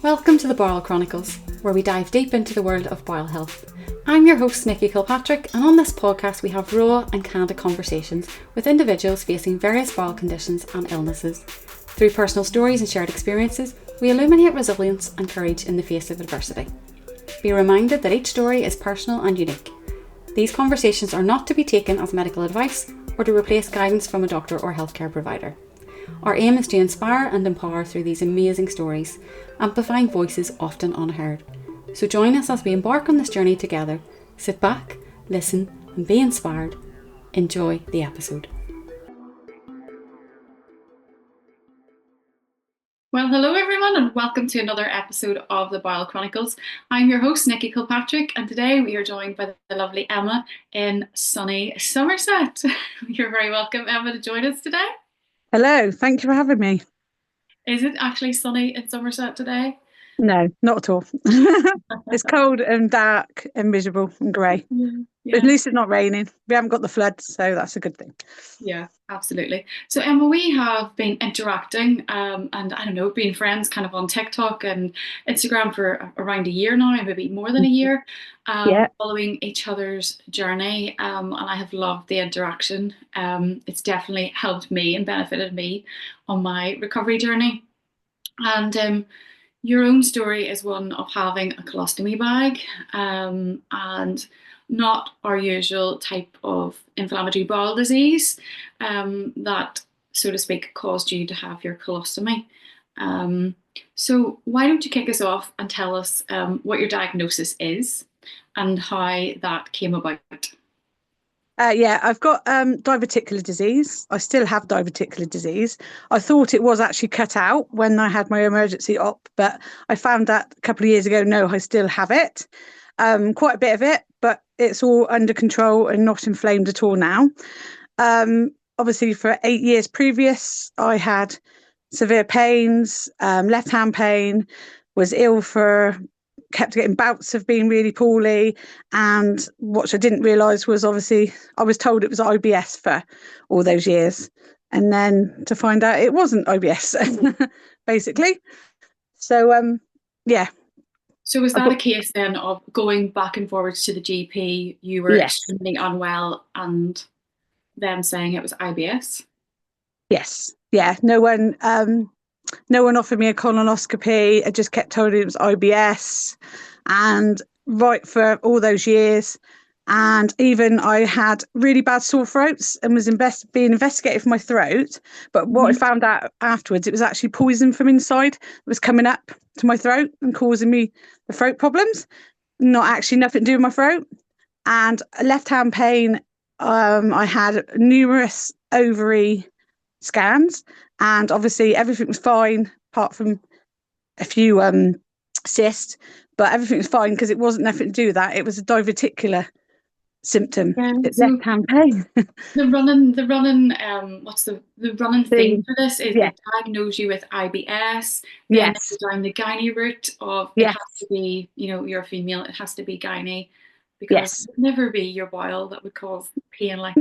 Welcome to the Bowel Chronicles, where we dive deep into the world of bowel health. I'm your host, Nikki Kilpatrick, and on this podcast we have raw and candid conversations with individuals facing various bowel conditions and illnesses. Through personal stories and shared experiences, we illuminate resilience and courage in the face of adversity. Be reminded that each story is personal and unique. These conversations are not to be taken as medical advice or to replace guidance from a doctor or healthcare provider. Our aim is to inspire and empower through these amazing stories, amplifying voices often unheard. So join us as we embark on this journey together. Sit back, listen, and be inspired. Enjoy the episode. Well, hello everyone, and welcome to another episode of the Bowel Chronicles. I'm your host, Nikki Kilpatrick, and today we are joined by the lovely Emma in sunny Somerset. You're very welcome, Emma, to join us today. Hello, thank you for having me. Is it actually sunny in Somerset today? No, not at all. It's cold and dark and miserable and grey. Yeah. But at least it's not raining. We haven't got the floods, so that's a good thing. Yeah, absolutely. So Emma, we have been interacting and I don't know, being friends kind of on TikTok and Instagram for around a year now, maybe more than a year, Yeah. following each other's journey. And I have loved the interaction. It's definitely helped me and benefited me on my recovery journey. And your own story is one of having a colostomy bag and not our usual type of inflammatory bowel disease that, so to speak, caused you to have your colostomy. So why don't you kick us off and tell us what your diagnosis is and how that came about? I've got diverticular disease. I still have diverticular disease. I thought it was actually cut out when I had my emergency op, but I found out a couple of years ago, no, I still have it. Quite a bit of it, but it's all under control and not inflamed at all now. Obviously, for 8 years previous, I had severe pains, left-hand pain, was ill kept getting bouts of being really poorly, and what I didn't realise was, obviously, I was told it was IBS for all those years, and then to find out it wasn't IBS, basically. So yeah. So was that a case then of going back and forwards to the GP, you were extremely unwell, and them saying it was IBS? Yes. Yeah. No one offered me a colonoscopy. I just kept told it was IBS, and right for all those years. And even I had really bad sore throats and was being investigated for my throat. But what I found out afterwards, it was actually poison from inside that was coming up to my throat and causing me the throat problems. Not actually nothing to do with my throat. And left-hand pain, I had numerous ovary scans, and obviously everything was fine apart from a few cysts, but everything was fine because it wasn't nothing to do with that. It was a diverticular symptom. It's So left-hand pain. the running what's the running theme for this is Yeah. they diagnose you with IBS, then Yes. down the gynae route of it Yes. has to be, you're a female, it has to be gynae, because Yes. it would never be your bowel that would cause pain like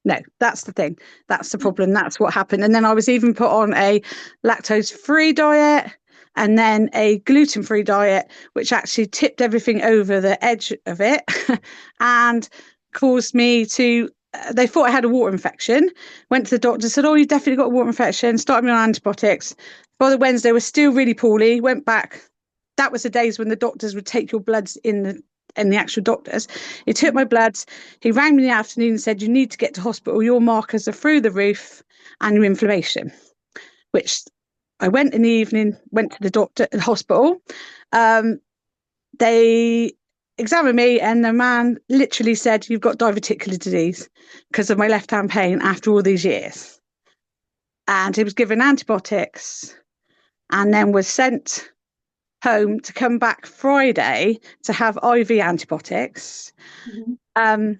No, that's the thing. That's the problem. That's what happened. And then I was even put on a lactose-free diet and then a gluten-free diet, which actually tipped everything over the edge of it and caused me to, they thought I had a water infection. Went to the doctor, said, oh, you've definitely got a water infection. Started me on antibiotics. By the Wednesday, I was still really poorly. Went back. That was the days when the doctors would take your bloods and the actual doctors. He took my bloods. He rang me in the afternoon and said, you need to get to hospital. Your markers are through the roof and your inflammation, which I went in the evening, went to the doctor at the hospital. They examined me and the man literally said, you've got diverticular disease because of my left-hand pain after all these years. And he was given antibiotics and then was sent home to come back Friday to have IV antibiotics. So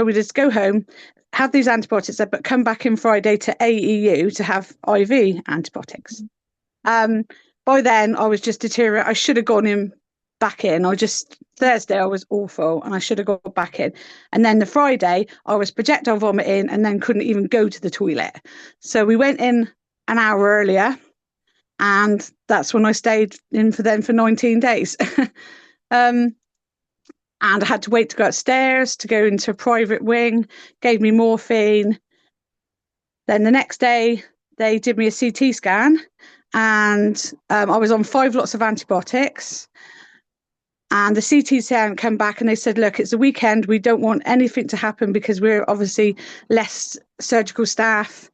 we just go home, have these antibiotics, but come back in Friday to AEU to have IV antibiotics. By then I was just deteriorating. I should have gone back in. Thursday I was awful and I should have gone back in. And then the Friday I was projectile vomiting and then couldn't even go to the toilet. So we went in an hour earlier And that's when I stayed in for 19 days. And I had to wait to go upstairs to go into a private wing, gave me morphine. Then the next day, they did me a CT scan, and I was on 5 lots of antibiotics. And the CT scan came back and they said, look, it's a weekend. We don't want anything to happen because we're obviously less surgical staff.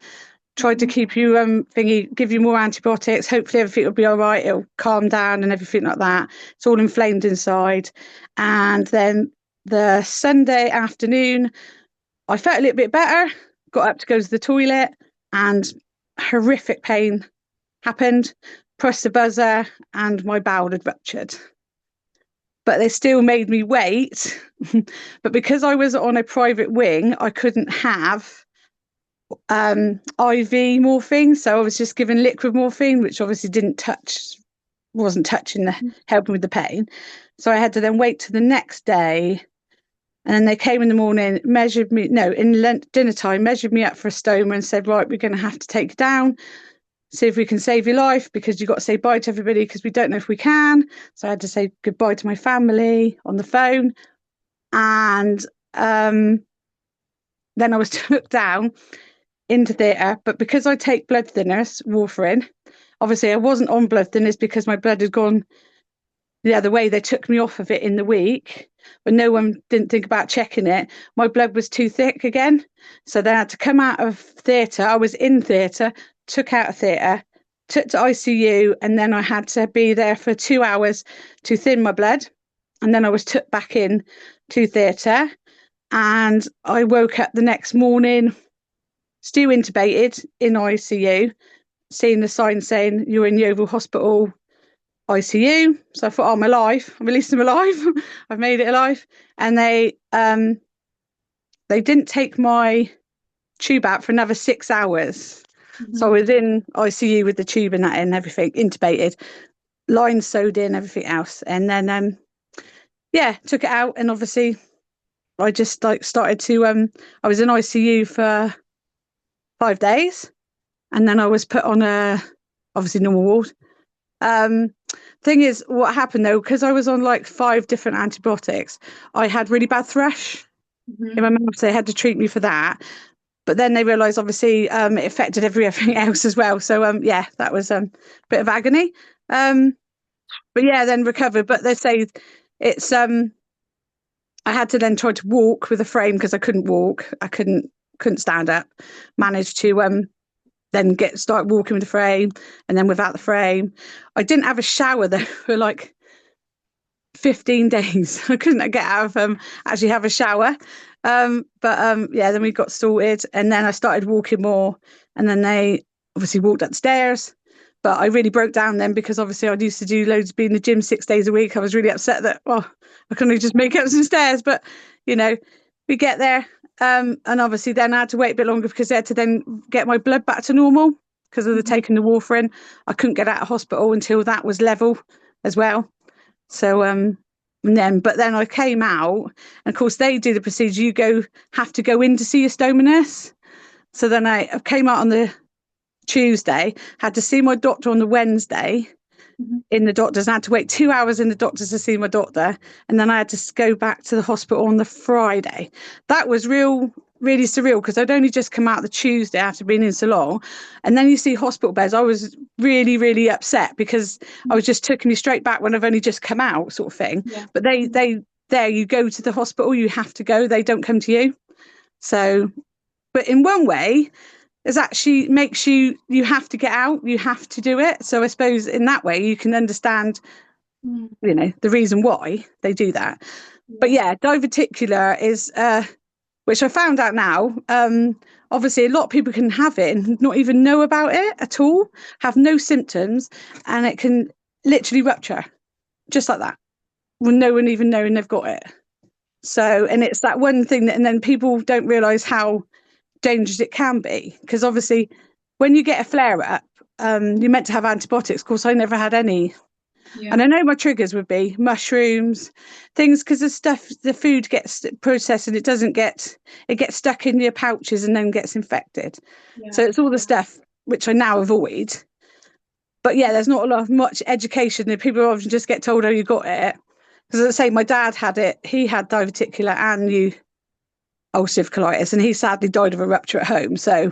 Tried to keep you give you more antibiotics. Hopefully everything will be all right. It'll calm down and everything like that. It's all inflamed inside. And then the Sunday afternoon, I felt a little bit better, got up to go to the toilet, and horrific pain happened. Pressed the buzzer and my bowel had ruptured. But they still made me wait. But because I was on a private wing, I couldn't have IV morphine. So I was just given liquid morphine, which obviously wasn't touching helping with the pain. So I had to then wait to the next day. And then they came in the morning, measured me, dinner time, measured me up for a stoma and said, right, we're going to have to take you down, see if we can save your life, because you've got to say bye to everybody because we don't know if we can. So I had to say goodbye to my family on the phone. And then I was took down into theatre. But because I take blood thinners, warfarin, obviously I wasn't on blood thinners because my blood had gone the other way. They took me off of it in the week, but no one didn't think about checking it. My blood was too thick again. So then I had to come out of theatre. I was in theatre, took out of theatre, took to ICU, and then I had to be there for 2 hours to thin my blood. And then I was took back in to theatre, and I woke up the next morning, still intubated in ICU, seeing the sign saying you're in Yeovil Hospital ICU. So I thought, oh, I'm alive. I'm at least I'm alive. I've made it alive. And they didn't take my tube out for another 6 hours. So I was in ICU with the tube and that and everything, intubated, lines sewed in, everything else. And then, took it out. And obviously I just started to, I was in ICU for 5 days. And then I was put on obviously normal ward. Thing is, what happened though, because I was on 5 different antibiotics, I had really bad thrush in my mouth, so they had to treat me for that. But then they realised obviously it affected everything else as well. So that was a bit of agony. But yeah, then recovered. But they say it's I had to then try to walk with a frame because I couldn't walk. I couldn't stand up. Managed to then start walking with the frame, and then without the frame. I didn't have a shower though for 15 days. I couldn't get out of actually have a shower. Then we got sorted, and then I started walking more, and then they obviously walked upstairs. But I really broke down then because obviously I used to do loads of being in the gym 6 days a week. I was really upset that I couldn't just make up some stairs, but we get there. And obviously then I had to wait a bit longer because I had to then get my blood back to normal because of the taking the warfarin. I couldn't get out of hospital until that was level as well. So but then I came out, and of course they do the procedure. You have to go in to see your stomach nurse. So then I came out on the Tuesday, had to see my doctor on the Wednesday in the doctor's, and I had to wait 2 hours in the doctor's to see my doctor, and then I had to go back to the hospital on the Friday. That was really surreal because I'd only just come out the Tuesday after being in so long, and then you see hospital beds. I was really, really upset because I was just taking me straight back when I've only just come out, sort of thing. Yeah. But you go to the hospital, you have to go, they don't come to you. So, but in one way, it actually makes you have to get out, you have to do it. So I suppose in that way you can understand, the reason why they do that. But yeah, diverticular is, which I found out now, obviously a lot of people can have it and not even know about it at all, have no symptoms, and it can literally rupture just like that, with no one even knowing they've got it. So, and it's that one thing and then people don't realise how dangerous it can be, because obviously when you get a flare up, you're meant to have antibiotics. Of course, I never had any. Yeah. And I know my triggers would be mushrooms, things, because the food gets processed and it gets stuck in your pouches and then gets infected. Yeah. So it's all the stuff which I now avoid. But yeah, there's not a lot of much education. People often just get told, oh, you got it. Because as I say, my dad had it. He had diverticular and ulcerative colitis, and he sadly died of a rupture at home. So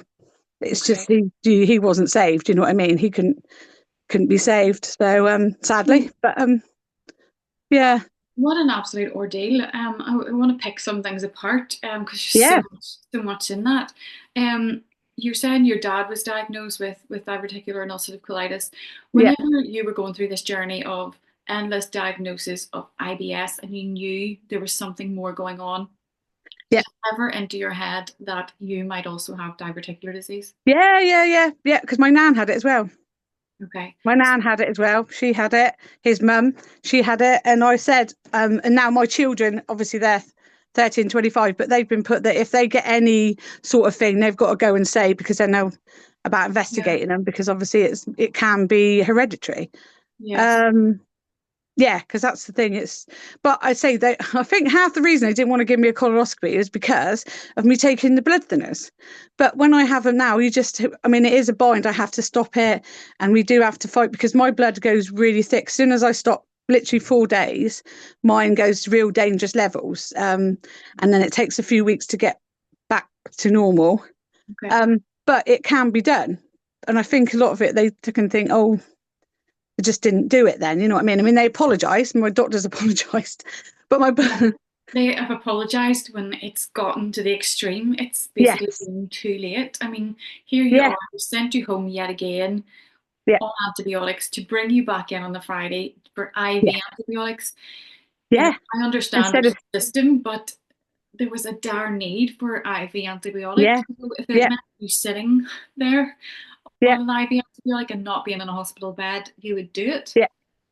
it's Okay. just he wasn't saved. You know what I mean? He couldn't be saved. So sadly, but yeah, What an absolute ordeal. I want to pick some things apart because there's yeah, so much in that. You're saying your dad was diagnosed with diverticular and ulcerative colitis. yeah, Whenever you were going through this journey of endless diagnosis of IBS and you knew there was something more going on, yeah. did it ever enter your head that you might also have diverticular disease? Yeah. Because my nan had it as well. Okay. My nan had it as well. She had it. His mum, she had it. And I said, and now my children, obviously they're 13, 25, but they've been put that if they get any sort of thing, they've got to go and say, because they know about Yeah. investigating them, because obviously it can be hereditary. Yes. Um, Yeah, because that's the thing. But I say that I think half the reason they didn't want to give me a colonoscopy is because of me taking the blood thinners. But when I have them now, I mean, it is a bind. I have to stop it, and we do have to fight because my blood goes really thick. As soon as I stop, literally 4 days, mine goes to real dangerous levels, and then it takes a few weeks to get back to normal. Okay. But it can be done, and I think a lot of it they can think, oh, just didn't do it then, you know what I mean? They apologised, my doctors apologised, but Yeah. They have apologized when it's gotten to the extreme. It's basically yes, been too late. I mean, here you yeah, are, we sent you home yet again yeah, on antibiotics to bring you back in on the Friday for yeah, IV antibiotics. yeah, I understand instead there's of, a system, but there was a dire need for IV yeah, antibiotics. So if it yeah, meant you sitting there yeah, on an IV antibiotic and not being in a hospital bed, you would do it. yeah,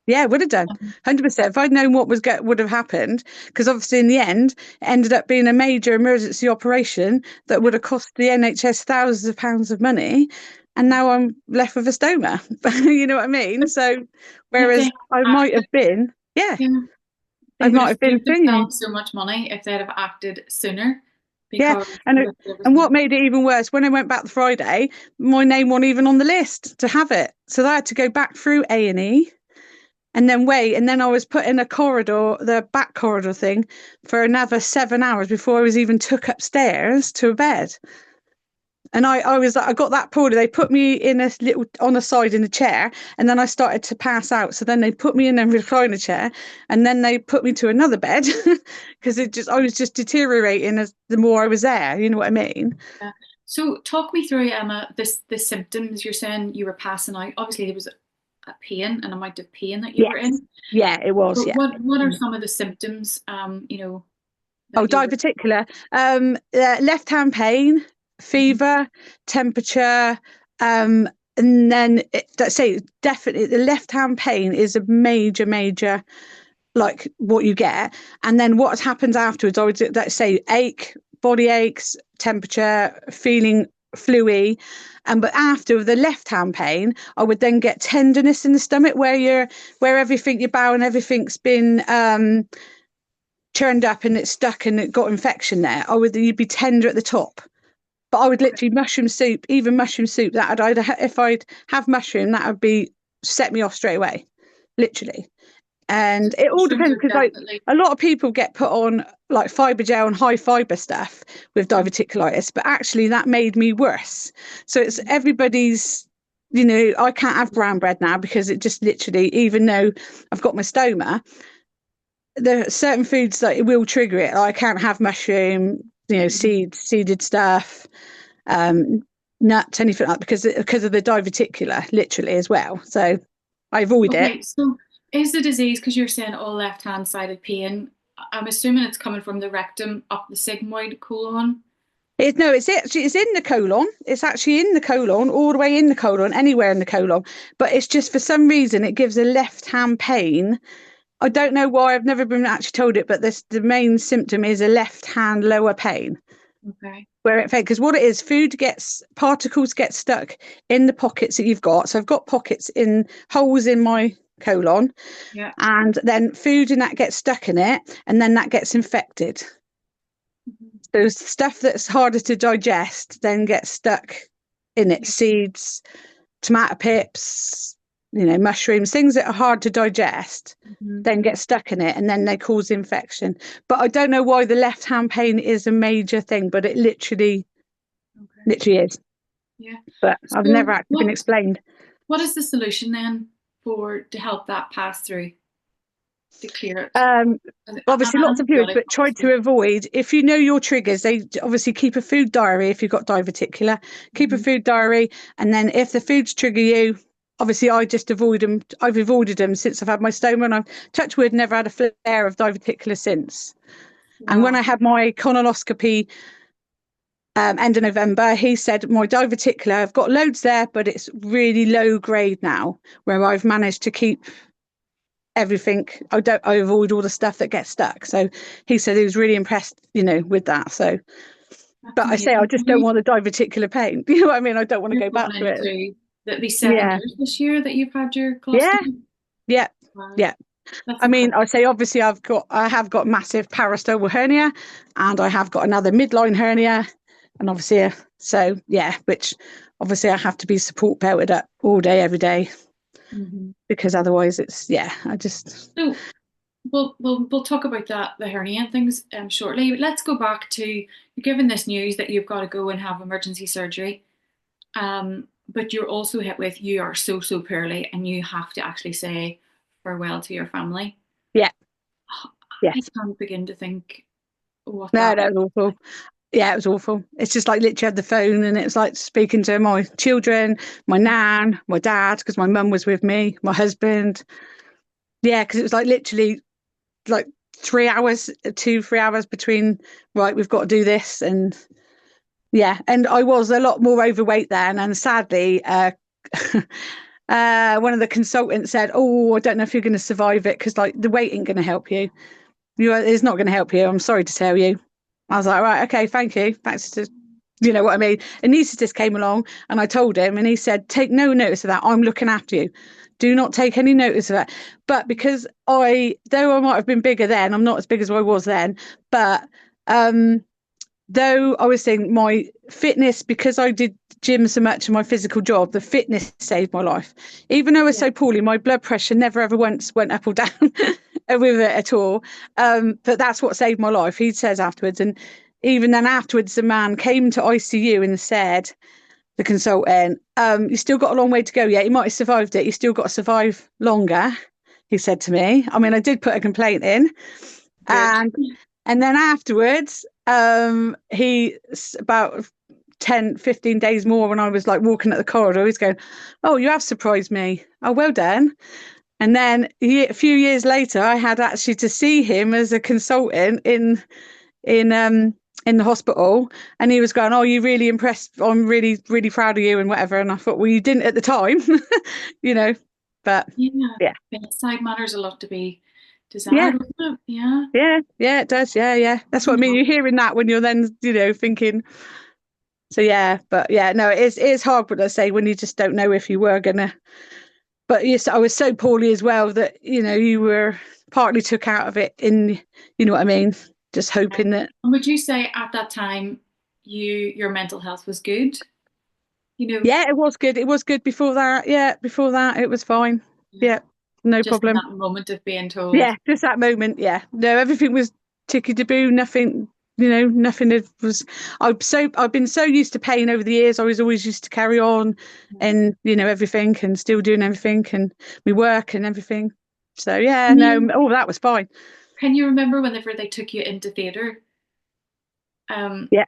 yeah, would have done. Um, 100%. If I'd known what would have happened, because obviously in the end, it ended up being a major emergency operation that would have cost the NHS thousands of pounds of money. And now I'm left with a stoma. You know what I mean? So, if they whereas had I might acted, have been, yeah, yeah, I they would might have have been saved thingy. themselves so much money if they'd have acted sooner Yeah, because and with and everything. what made it even worse, when I went back the Friday, my name wasn't even on the list to have it, so I had to go back through A&E and then wait, and then I was put in a corridor, the back corridor thing, for another 7 hours before I was even took upstairs to a bed. And I was like, I got that poorly. They put me in a little on the side in a chair, and then I started to pass out. So then they put me in a recliner chair, and then they put me to another bed because I was just deteriorating as the more I was there. You know what I mean? Yeah. So talk me through, Emma, the symptoms you're saying you were passing out. Obviously, there was a pain, an amount of pain that you were Yes. in. Yeah, it was. But Yeah. what are some of the symptoms, Oh, that you were? diverticular. Left hand pain, Mhm. fever, temperature, and then let's say definitely the left hand pain is a major like what you get, and then what happens afterwards, I would let's say ache, body aches, temperature, feeling fluey, and but after the left hand pain I would then get tenderness in the stomach where everything, your bowel and everything's been churned up and it's stuck and it got infection there. You'd be tender at the top, but I would literally mushroom soup, even mushroom soup, if I'd have mushroom, that would be set me off straight away, literally. So And it all mushrooms depends are because like definitely. a lot of people get put on like fiber gel and high fiber stuff with Mhm. diverticulitis, but actually that made me worse. So it's everybody's, I can't have brown bread now because it just literally, even though I've got my stoma, there are certain foods that it will trigger it. I can't have mushroom, seeded stuff, um, nuts, anything like that, because of the diverticular, literally as well. So I avoid it. Okay, so is the disease, because you're saying all left-hand sided pain, I'm assuming it's coming from the rectum up the sigmoid colon. No, it's in the colon. It's actually in the colon, all the way in the colon, anywhere in the colon. But it's just for some reason it gives a left hand pain. I don't know why. I've never been actually told it, but the main symptom is a left hand lower pain. Okay. Where it because what it is, particles get stuck in the pockets that you've got. So I've got pockets in holes in my colon, Yeah. and then food and that gets stuck in it, and then that gets infected. Mhm. So stuff that's harder to digest then gets stuck in it. Yeah. Seeds, tomato pips, mushrooms, things that are hard to digest, then get stuck in it, and then they cause infection. But I don't know why the left hand pain is a major thing, but it literally is. Yeah. But So I've never actually been explained. What is the solution then to help that pass through, to clear it? Obviously lots of fluids, but try to avoid, if you know your triggers, they obviously keep a food diary. If you've got diverticular, keep a food diary, and then if the foods trigger you, obviously I just avoid them. I've avoided them since I've had my stoma, and I've, touch wood, never had a flare of diverticular since. And when I had my colonoscopy end of November, he said my diverticular, I've got loads there, but it's really low grade now, where I've managed to keep everything. I avoid all the stuff that gets stuck. So he said he was really impressed, with that. So, but I say I just don't want the diverticular pain. You know what I mean? I don't want to go back to it. That'd be 7 years this year that you've had your colostomy. Yeah. Wow. Yeah. I mean, I say obviously I have got massive parastomal hernia, and I have got another midline hernia, and obviously which obviously I have to be support belted up all day every day, because otherwise it's I just. So we'll talk about the hernia and things shortly. But let's go back to, you're given this news that you've got to go and have emergency surgery, but you're also hit with, you are so poorly and you have to actually say farewell to your family. Yeah. I can't begin to think what No, that was awful. Yeah, it was awful. It's just like literally had the phone, and it was like speaking to my children, my nan, my dad, because my mum was with me, my husband. Yeah, because it was like literally like 3 hours, 2-3 hours between, right, we've got to do this. And and I was a lot more overweight then. And sadly, one of the consultants said, "Oh, I don't know if you're going to survive it, because like the weight ain't going to help you. It's not going to help you. I'm sorry to tell you." I was like, right, okay, thank you. Thanks to, you know what I mean? Anaesthetist came along, and I told him, and he said, take no notice of that. I'm looking after you. Do not take any notice of that. But because though I might have been bigger then, I'm not as big as I was then. But though I was saying my fitness, because I did gym so much in my physical job, the fitness saved my life. Even though I was so poorly, my blood pressure never ever once went up or down with it at all. But that's what saved my life, he says afterwards. And even then afterwards, the man came to ICU and said, the consultant, you still got a long way to go yet. You might have survived it. You still got to survive longer, he said to me. I mean, I did put a complaint in. And then afterwards, he, about 10-15 days more, when I was like walking at the corridor, he's going, "Oh, you have surprised me. Oh, well done." And then a few years later, I had actually to see him as a consultant in the hospital, and he was going, "Oh, you really impressed. I'm really, really proud of you," and whatever. And I thought, well, you didn't at the time, but bedside matters a lot to be desired, doesn't it? Yeah, it does. Yeah. That's what I mean. You're hearing that when you're then, thinking. So but no, it is hard. But I say, when you just don't know if you were gonna. But yes, I was so poorly as well that you were partly took out of it. In what I mean, just hoping that. And would you say at that time, your mental health was good? Yeah, it was good. It was good before that. Yeah, before that, it was fine. Yeah, no just problem. That moment of being told. Yeah, just that moment. Yeah, no, everything was tickety-boo. Nothing. Nothing was. I've been so used to pain over the years. I was always used to carry on, and everything, and still doing everything, and my work and everything. So no, all that was fine. Can you remember whenever they took you into theatre? Yeah.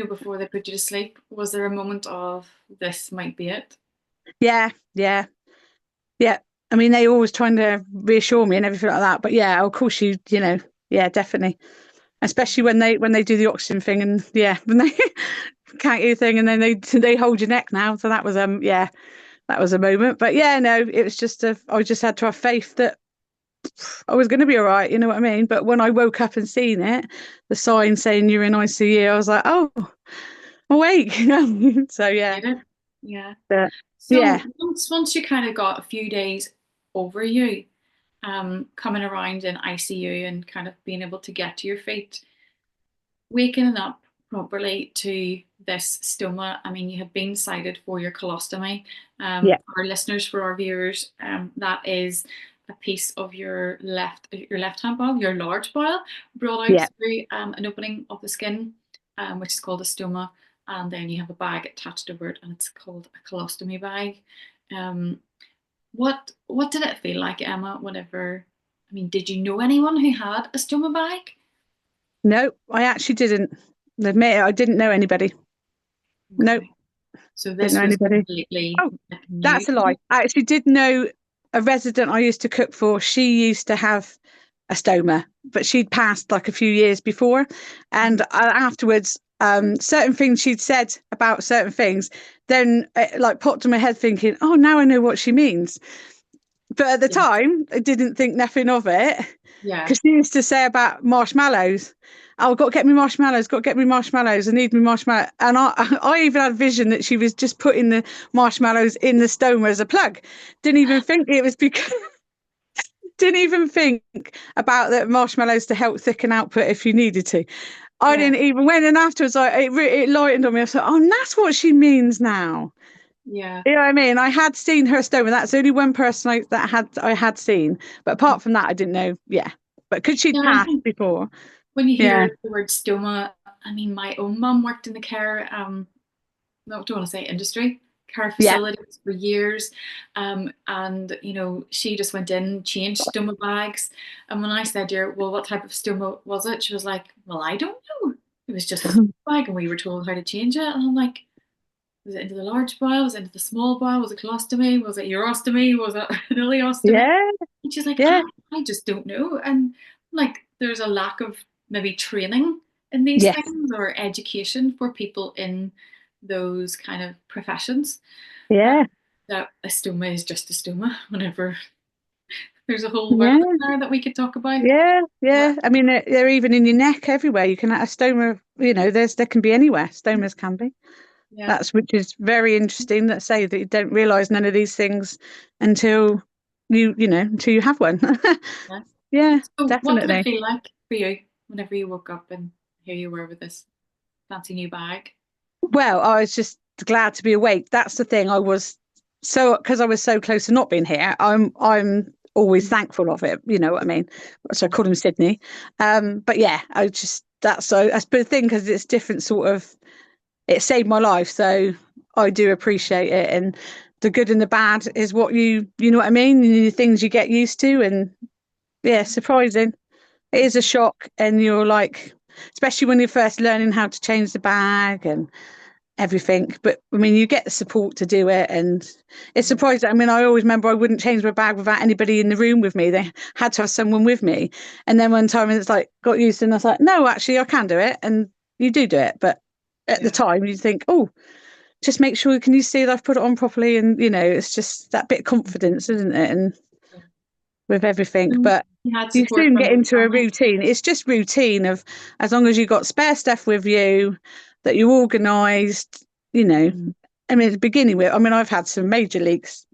Before they put you to sleep, was there a moment of, this might be it? Yeah. I mean, they always trying to reassure me and everything like that. But of course definitely. Especially when they do the oxygen thing, and when they can't hear thing, and then they hold your neck now. So that was that was a moment. But no, it was just I just had to have faith that I was going to be all right. You know what I mean? But when I woke up and seen it, the sign saying you're in ICU, I was like, oh, awake. So Yeah. But, so once you kind of got a few days over you, coming around in ICU and kind of being able to get to your feet, waking up properly to this stoma. I mean, you have been cited for your colostomy. Yeah, For our listeners, for our viewers, that is a piece of your left hand bowel, your large bowel, brought out yeah. through an opening of the skin, which is called a stoma, and then you have a bag attached over it, and it's called a colostomy bag. Um, what did it feel like, Emma? Whenever, I mean, did you know anyone who had a stoma bag? No, I actually didn't. Admit it, I didn't know anybody. No, Okay. So didn't this know was anybody. completely Oh, like new. that's a lie. I actually did know a resident I used to cook for. She used to have a stoma, but she'd passed like a few years before. And afterwards, certain things she'd said about certain things, then like popped in my head thinking, oh, now I know what she means. But at the Yeah. time, I didn't think nothing of it Yeah. because she used to say about marshmallows. Oh, got to get me marshmallows, got to get me marshmallows. I need me marshmallow. And I even had a vision that she was just putting the marshmallows in the stoma as a plug. Didn't even think it was because, didn't even think about the marshmallows to help thicken output if you needed to. I Yeah. didn't even, when and afterwards, it lightened on me. I was like, oh, and that's what she means now. Yeah. You know what I mean? I had seen her stoma. That's the only one person I had seen. But apart from that, I didn't know. Yeah. But could she'd Yeah, I passed think before? when you Yeah. hear the word stoma, I mean, my own mum worked in the care, no, don't want to say industry, care Yeah. facilities for years. And, she just went in, changed stoma bags. And when I said to her, well, what type of stoma was it? She was like, well, I don't know. It was just a stoma bag and we were told how to change it. And I'm like, was it into the large bowel? Was it into the small bowel? Was it colostomy? Was it urostomy? Was it an ileostomy? Yeah. And she's like, Yeah. I just don't know. And like, there's a lack of maybe training in these Yes. things or education for people in those kind of professions. Uh, Yeah. that a stoma is just a stoma, whenever there's a whole world Yeah. there that we could talk about. Yeah. Yeah. Yeah. I mean, they're even in your neck everywhere. You can have a stoma, there can be anywhere. Stomas can be. Yeah. That's which is very interesting that say that you don't realise none of these things until until you have one. Yeah. Yeah, So what did it definitely. feel like for you whenever you woke up and here you were with this fancy new bag? Well, I was just glad to be awake. That's the thing. I was so because I was so close to not being here. I'm always thankful of it. You know what I mean? So I called him Sydney. But yeah, I just that's the thing because it's different sort of. It saved my life, so I do appreciate it. And the good and the bad is what you know what I mean. The things you get used to, and yeah, surprising. It is a shock, and you're like, especially when you're first learning how to change the bag and everything. But I mean, you get the support to do it, and it's Yeah. surprising. I mean, I always remember I wouldn't change my bag without anybody in the room with me. They had to have someone with me. And then one time it's like got used to, it and I was like, no, actually, I can do it, and you do it. But at the Yeah. time, you think, oh, just make sure can you see that I've put it on properly, and it's just that bit of confidence, isn't it? And Yeah. with everything, And but you had you support soon from get your into a family. routine. It's just routine of as long as you got spare stuff with you, that you're organised. You know, I mean, at the beginning, I mean, I've had some major leaks,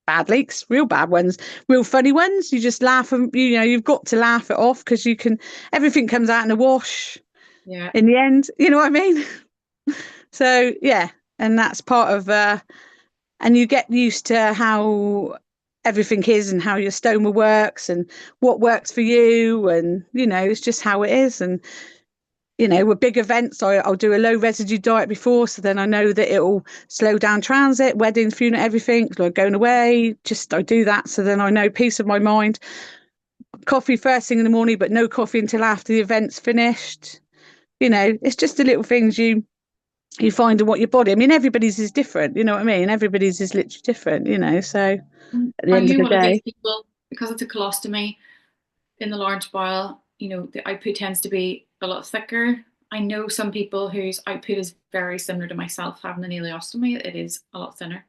bad leaks, real bad ones, real funny ones. You just laugh and you've got to laugh it off because everything comes out in a wash Yeah. in the end. You know what I mean? So yeah, and that's part of and you get used to how everything is and how your stoma works and what works for you, and it's just how it is. And with big events, I'll do a low residue diet before, so then I know that it'll slow down transit, wedding, funeral, everything, like going away. Just I do that, so then I know peace of my mind. Coffee first thing in the morning, but no coffee until after the event's finished. It's just the little things you find in what your body. I mean, everybody's is different. You know what I mean? Everybody's is literally different. So at the Are end of you the one of these day. people, because it's a colostomy in the large bowel, the output tends to be a lot thicker? I know some people whose output is very similar to myself having an ileostomy. It is a lot thinner.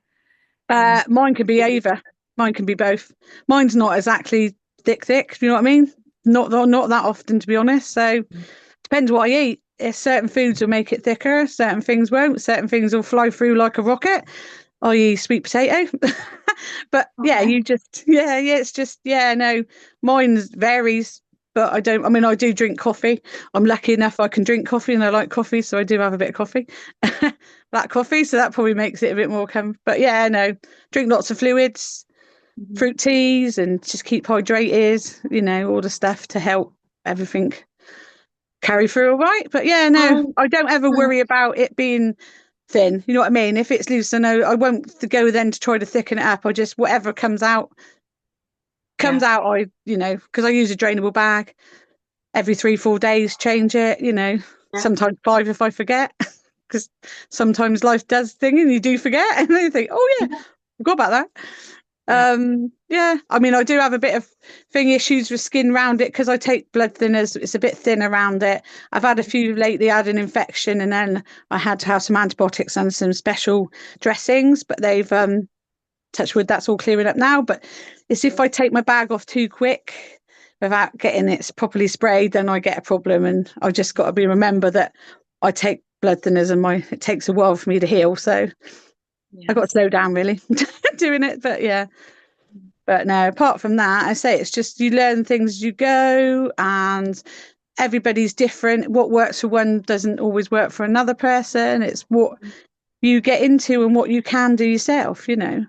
Um, Mine can be either. Mine can be both. Mine's not exactly thick. You know what I mean? Not that often, to be honest. So depends what I eat. If certain foods will make it thicker, certain things won't. Certain things will fly through like a rocket, i.e., sweet potato. But yeah, okay. it's just no. Mine varies, but I don't. I mean, I do drink coffee. I'm lucky enough I can drink coffee, and I like coffee, so I do have a bit of coffee, black coffee. So that probably makes it a bit more But yeah, no, drink lots of fluids, fruit teas, and just keep hydrated. You know, all the stuff to help everything carry through all right. But yeah, no, I don't ever worry about it being thin. You know what I mean? If it's loose, I know I won't go then to try to thicken it up. I just whatever comes out. I, you know, because I use a drainable bag every 3-4 days, change it, you know, sometimes 5 if I forget, because sometimes life does thing and you do forget, and then you think, oh yeah, forgot about that. Yeah, I mean, I do have a bit of issues with skin around it because I take blood thinners. It's a bit thin around it. I've had a few lately. I had an infection, and then I had to have some antibiotics and some special dressings, but they've touch wood, that's all clearing up now. But it's if I take my bag off too quick without getting it properly sprayed, then I get a problem. And I've just got to remember that I take blood thinners, and it takes a while for me to heal. So I got to slow down really doing it. But yeah. But no, apart from that, I say it's just you learn things as you go, and everybody's different. What works for one doesn't always work for another person. It's what you get into and what you can do yourself, you know,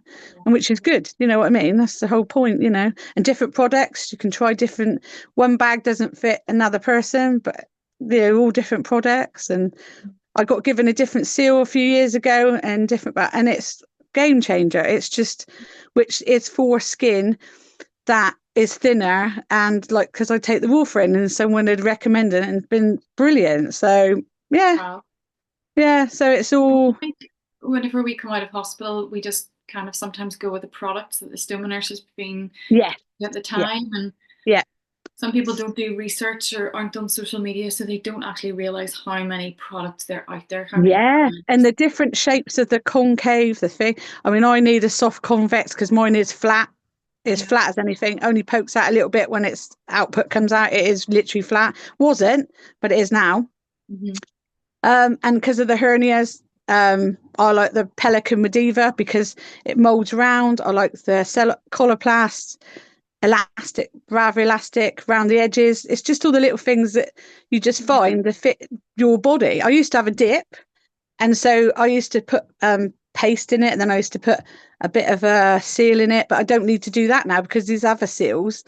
and which is good. You know what I mean? That's the whole point, you know. And different products, you can try different. One bag doesn't fit another person, but they're all different products. And I got given a different seal a few years ago, and and it's game changer. It's just which is for skin that is thinner, and like because I take the warfarin, and someone had recommended it and been brilliant. So yeah. Wow. Yeah, so it's all. I think whenever we come out of hospital, we just kind of sometimes go with the products that the stoma nurse has been at the time, and some people don't do research or aren't on social media, so they don't actually realize how many products they're out there. And the different shapes of the concave, the thing. I mean, I need a soft convex because mine is flat. It's flat as anything, only pokes out a little bit when its output comes out. It is literally flat. Wasn't, but it is now. And because of the hernias, I like the Pelican Mediva because it molds around. I like the coloplast, elastic, rather elastic around the edges. It's just all the little things that you just find that fit your body. I used to have a dip, and so I used to put paste in it, and then I used to put a bit of a seal in it, but I don't need to do that now because these other seals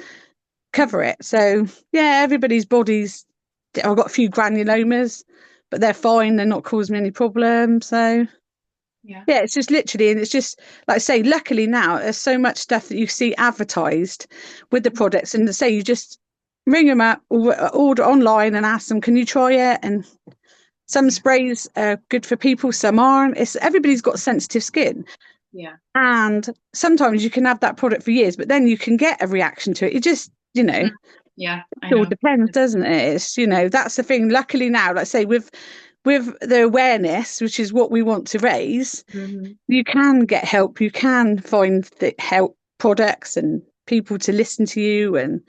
cover it. So yeah, everybody's bodies. I've got a few granulomas, but they're fine. They're not causing me any problems. So yeah, it's just literally, and it's just like I say, luckily now there's so much stuff that you see advertised with the products, and say you just ring them up or order online and ask them, can you try it? And some sprays are good for people, some aren't. Everybody's got sensitive skin. And sometimes you can have that product for years, but then you can get a reaction to it. You just, you know, it all depends, doesn't it? It's, you know, that's the thing. Luckily now, like I say, with the awareness, which is what we want to raise, you can get help. You can find the help products and people to listen to you, and,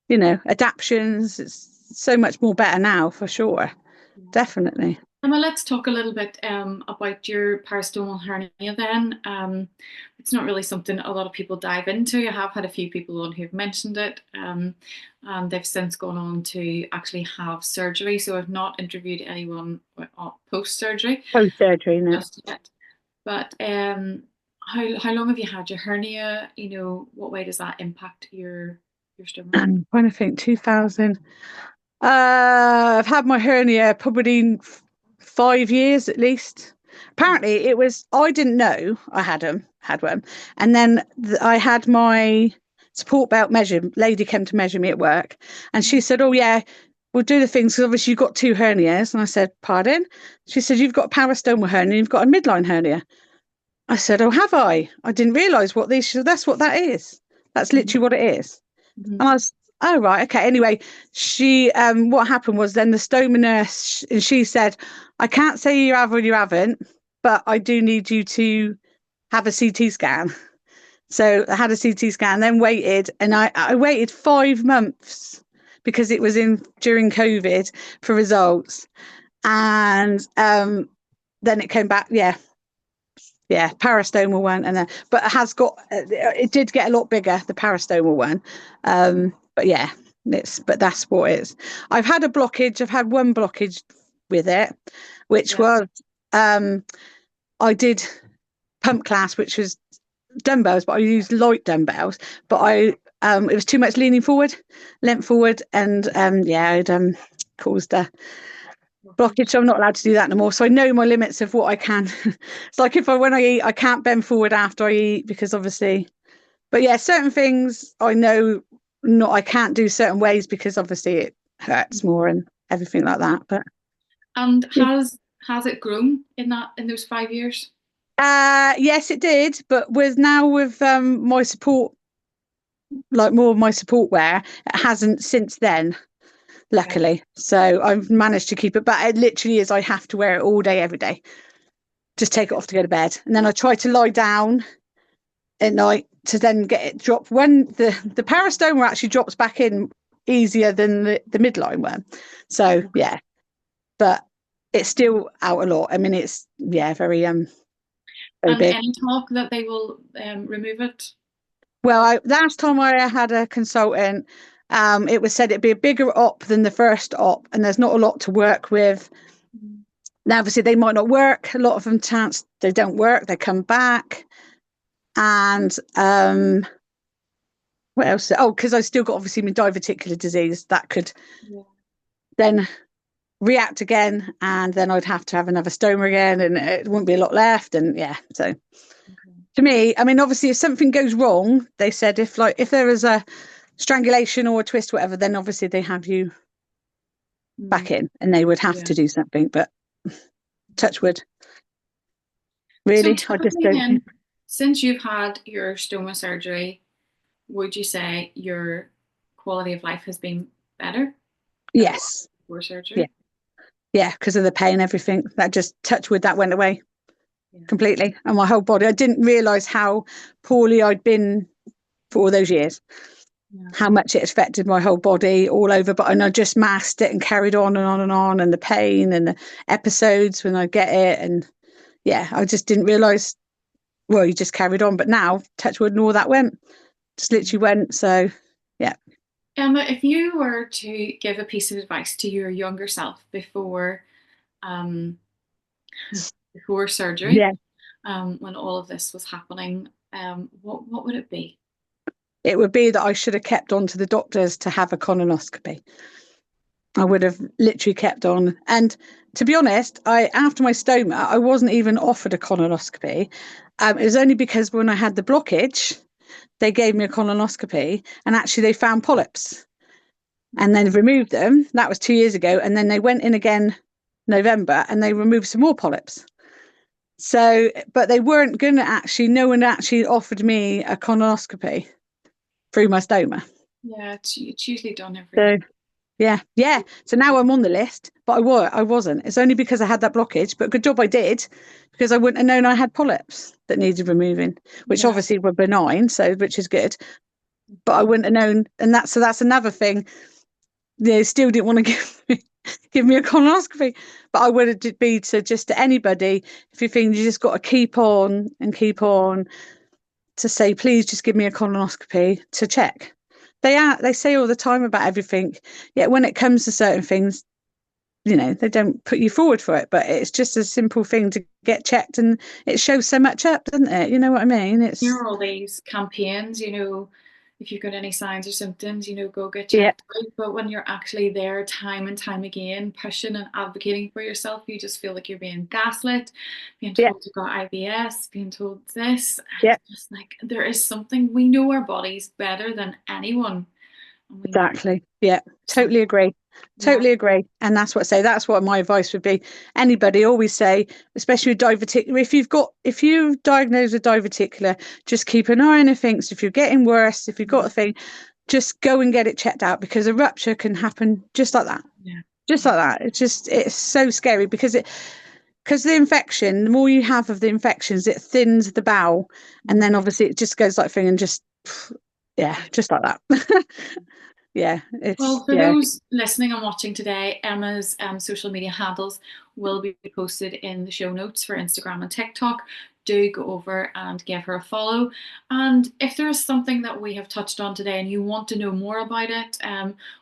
you know, adaptions. It's so much more better now, for sure. Definitely. Well, let's talk a little bit about your parastomal hernia then. It's not really something a lot of people dive into. I have had a few people on who've mentioned it, and they've since gone on to actually have surgery. So I've not interviewed anyone post-surgery. Post-surgery, no. Just yet. But how long have you had your hernia? You know, what way does that impact your stomach? I'm trying to think, 2000. I've had my hernia probably 5 years at least. Apparently it was, I didn't know I had one, and then I had my support belt measured. Lady came to measure me at work, and she said, oh yeah, we'll do the things because obviously you've got 2 hernias. And I said, pardon? She said, you've got a parastomal hernia, you've got a midline hernia. I said, oh, have I didn't realize what these. That's what that is. That's literally what it is. And I was, oh right, okay. Anyway, she what happened was then the stoma nurse, and she said, I can't say you have or you haven't, but I do need you to have a CT scan. So I had a CT scan, then waited, and I waited 5 months because it was during COVID for results, and then it came back. Yeah, parastomal one, and then but it did get a lot bigger, the parastomal one. But yeah, but that's what it is. I've had a blockage. I've had one blockage with it, which was I did pump class, which was dumbbells, but I used light dumbbells. But it was too much leaning forward, leant forward, and it caused a blockage. So I'm not allowed to do that no more. So I know my limits of what I can. It's like when I eat, I can't bend forward after I eat because obviously. But yeah, certain things I know I can't do certain ways because obviously it hurts more and everything like that. But has it grown in those 5 years? Yes, it did. But with my support, like more of my support wear, it hasn't since then, luckily. So I've managed to keep it. But it literally is, I have to wear it all day, every day. Just take it off to go to bed. And then I try to lie down at night to then get it dropped. When the parastomal actually drops back in easier than the midline one. So yeah, but it's still out a lot. I mean, it's very and big. any talk that they will remove it? Well, last time I had a consultant, it was said it'd be a bigger op than the first op, and there's not a lot to work with. Now, obviously, they might not work. A lot of them they don't work. They come back, and what else? Oh, because I still got obviously my diverticular disease that could then react again, and then I'd have to have another stoma again, and it wouldn't be a lot left. And so to me, I mean, obviously, if something goes wrong, they said if there is a strangulation or a twist, whatever, then obviously they have you back in, and they would have to do something. But touch wood. Really, so I just don't. Then, since you've had your stoma surgery, would you say your quality of life has been better? Yes. Before surgery? Yeah, because of the pain, everything. That just touch wood, that went away completely. And my whole body, I didn't realise how poorly I'd been for all those years. How much it affected my whole body all over. But I just masked it and carried on and on and on. And the pain and the episodes when I get it. And I just didn't realise. Well, you just carried on. But now, touch wood and all that went. Just literally went. So, yeah. Emma, if you were to give a piece of advice to your younger self before surgery, when all of this was happening, what would it be? It would be that I should have kept on to the doctors to have a colonoscopy. I would have literally kept on. And to be honest, after my stoma, I wasn't even offered a colonoscopy. It was only because when I had the blockage, they gave me a colonoscopy, and actually they found polyps, and then removed them. That was 2 years ago. And then they went in again November, and they removed some more polyps. So, but they weren't going to no one actually offered me a colonoscopy through my stoma. Yeah, it's usually done every year. Yeah. So now I'm on the list, but I wasn't. It's only because I had that blockage, but good job I did, because I wouldn't have known I had polyps that needed removing, which obviously were benign, which is good. But I wouldn't have known, and that's another thing. They still didn't want to give me a colonoscopy, but I would have be to anybody, if you think you just got to keep on to say, please just give me a colonoscopy to check. They say all the time about everything, yet when it comes to certain things, they don't put you forward for it. But it's just a simple thing to get checked, and it shows so much up, doesn't it? You know what I mean? There are all these campaigns, if you've got any signs or symptoms, go get checked out. But when you're actually there time and time again, pushing and advocating for yourself, you just feel like you're being gaslit, being told you've got IBS, being told this. It's just like, there is something, we know our bodies better than anyone. Exactly. Yeah, totally agree. Totally agree. And that's what my advice would be. Anybody, always say, especially with diverticular, if you've diagnosed with diverticular, just keep an eye on things. If you're getting worse, if you've got a thing, just go and get it checked out, because a rupture can happen just like that. Just like that. It's so scary, because the infection, the more you have of the infections, it thins the bowel, and then obviously it just goes like thing and just like that. Well, for those listening and watching today, Emma's social media handles will be posted in the show notes for Instagram and TikTok. do go over and give her a follow. And if there is something that we have touched on today and you want to know more about it,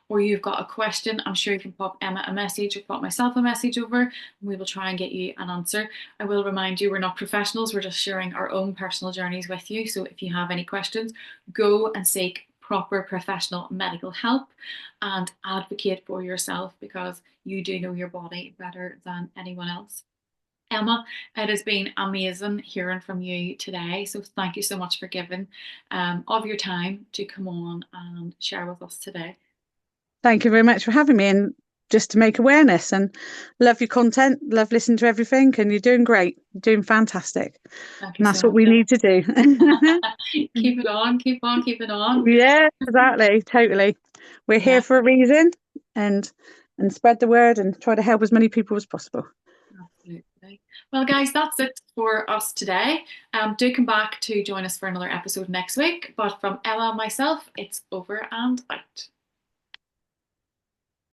or you've got a question, I'm sure you can pop Emma a message or pop myself a message over, and we will try and get you an answer. I will remind you, we're not professionals, we're just sharing our own personal journeys with you. So if you have any questions, go and seek proper professional medical help and advocate for yourself, because you do know your body better than anyone else. Emma, it has been amazing hearing from you today. So thank you so much for giving of your time to come on and share with us today. Thank you very much for having me, and just to make awareness, and love your content, love listening to everything, and you're doing great. You're doing fantastic. Thank you And that's so what we much. need to do. Keep it on, keep on, keep it on. Yeah, exactly. Totally. We're Yeah, here for a reason, and spread the word and try to help as many people as possible. absolutely. Well, guys, that's it for us today. Do come back to join us for another episode next week. But from Ella and myself, it's over and out.